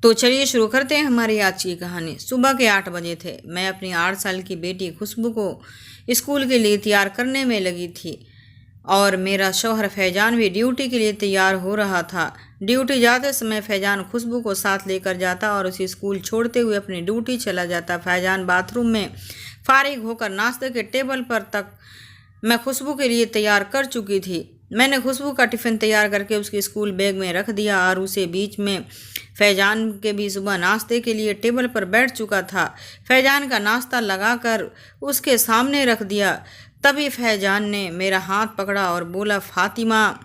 तो चलिए शुरू करते हैं हमारी आज की कहानी। सुबह के 8 बजे थे। मैं अपनी 8 साल की बेटी खुशबू को स्कूल के लिए तैयार करने में लगी थी और मेरा शौहर फैजान भी ड्यूटी के लिए तैयार हो रहा था। ड्यूटी जाते समय फैजान खुशबू को साथ लेकर जाता और उसे स्कूल छोड़ते हुए अपनी ड्यूटी चला जाता। फैजान बाथरूम में फारिग होकर नाश्ते के टेबल पर तक मैं खुशबू के लिए तैयार कर चुकी थी। मैंने खुशबू का टिफ़िन तैयार करके उसके स्कूल बैग में रख दिया और उसे बीच में फैजान के भी सुबह नाश्ते के लिए टेबल पर बैठ चुका था। फैजान का नाश्ता लगाकर उसके सामने रख दिया। तभी फैजान ने मेरा हाथ पकड़ा और बोला, फातिमा,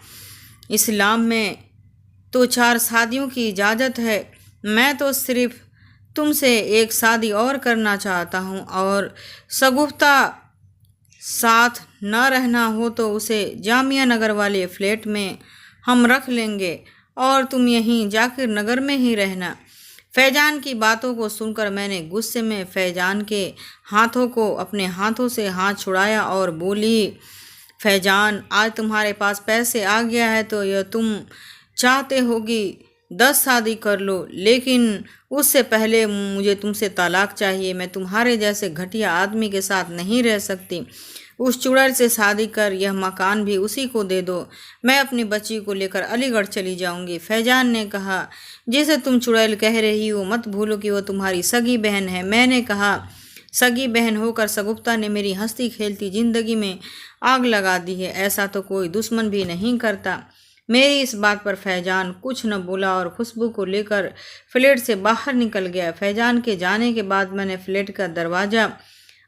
इस्लाम में तो 4 शादियों की इजाज़त है। मैं तो सिर्फ तुमसे एक शादी और करना चाहता हूँ और शगुफ्ता साथ न रहना हो तो उसे जामिया नगर वाले फ्लैट में हम रख लेंगे और तुम यहीं जाकिर नगर में ही रहना। फैजान की बातों को सुनकर मैंने गुस्से में फैजान के हाथों को अपने हाथों से हाथ छुड़ाया और बोली, फैजान, आज तुम्हारे पास पैसे आ गया है तो यह तुम चाहते होगी 10 शादी कर लो, लेकिन उससे पहले मुझे तुमसे तलाक चाहिए। मैं तुम्हारे जैसे घटिया आदमी के साथ नहीं रह सकती। उस चुड़ैल से शादी कर यह मकान भी उसी को दे दो। मैं अपनी बच्ची को लेकर अलीगढ़ चली जाऊंगी। फैजान ने कहा, जिसे तुम चुड़ैल कह रही हो मत भूलो कि वो तुम्हारी सगी बहन है। मैंने कहा, सगी बहन होकर शगुफ्ता ने मेरी हंसती खेलती जिंदगी में आग लगा दी है। ऐसा तो कोई दुश्मन भी नहीं करता। मेरी इस बात पर फैजान कुछ न बोला और खुशबू को लेकर फ्लैट से बाहर निकल गया। फैजान के जाने के बाद मैंने फ्लैट का दरवाज़ा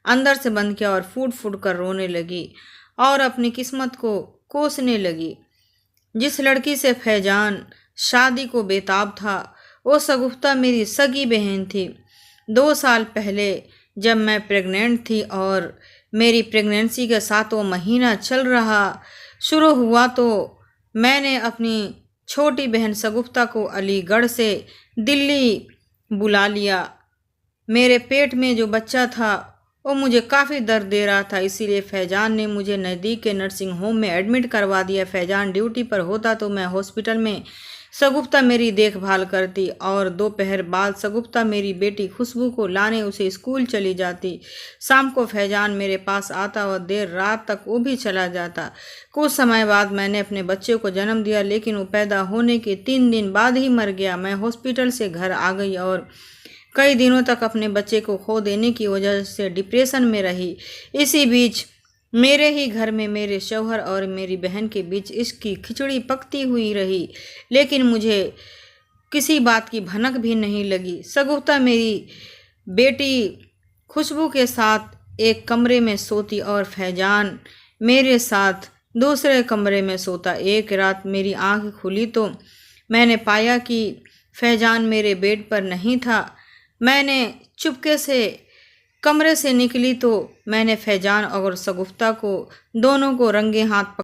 अंदर से बंद किया और फूट फूट कर रोने लगी और अपनी किस्मत को कोसने लगी। जिस लड़की से फैजान शादी को बेताब था वो शगुफ्ता मेरी सगी बहन थी। 2 साल पहले जब मैं प्रेग्नेंट थी और मेरी प्रेगनेंसी का 7वां महीना चल रहा शुरू हुआ तो मैंने अपनी छोटी बहन शगुफ्ता को अलीगढ़ से दिल्ली बुला लिया। मेरे पेट में जो बच्चा था वो मुझे काफ़ी दर्द दे रहा था, इसीलिए फैजान ने मुझे नज़दीक के नर्सिंग होम में एडमिट करवा दिया। फैजान ड्यूटी पर होता तो मैं हॉस्पिटल में शगुफ्ता मेरी देखभाल करती और दोपहर बाद शगुफ्ता मेरी बेटी खुशबू को लाने उसे स्कूल चली जाती। शाम को फैजान मेरे पास आता और देर रात तक वो भी चला जाता। कुछ समय बाद मैंने अपने बच्चे को जन्म दिया, लेकिन वो पैदा होने के 3 दिन बाद ही मर गया। मैं हॉस्पिटल से घर आ गई और कई दिनों तक अपने बच्चे को खो देने की वजह से डिप्रेशन में रही। इसी बीच मेरे ही घर में मेरे शौहर और मेरी बहन के बीच इसकी खिचड़ी पकती हुई रही, लेकिन मुझे किसी बात की भनक भी नहीं लगी। शगुफ्ता मेरी बेटी खुशबू के साथ एक कमरे में सोती और फैजान मेरे साथ दूसरे कमरे में सोता। एक रात मेरी आंख खुली तो मैंने पाया कि फैजान मेरे बेड पर नहीं था। मैंने चुपके से कमरे से निकली तो मैंने फैजान और शगुफ्ता को दोनों को रंगे हाथ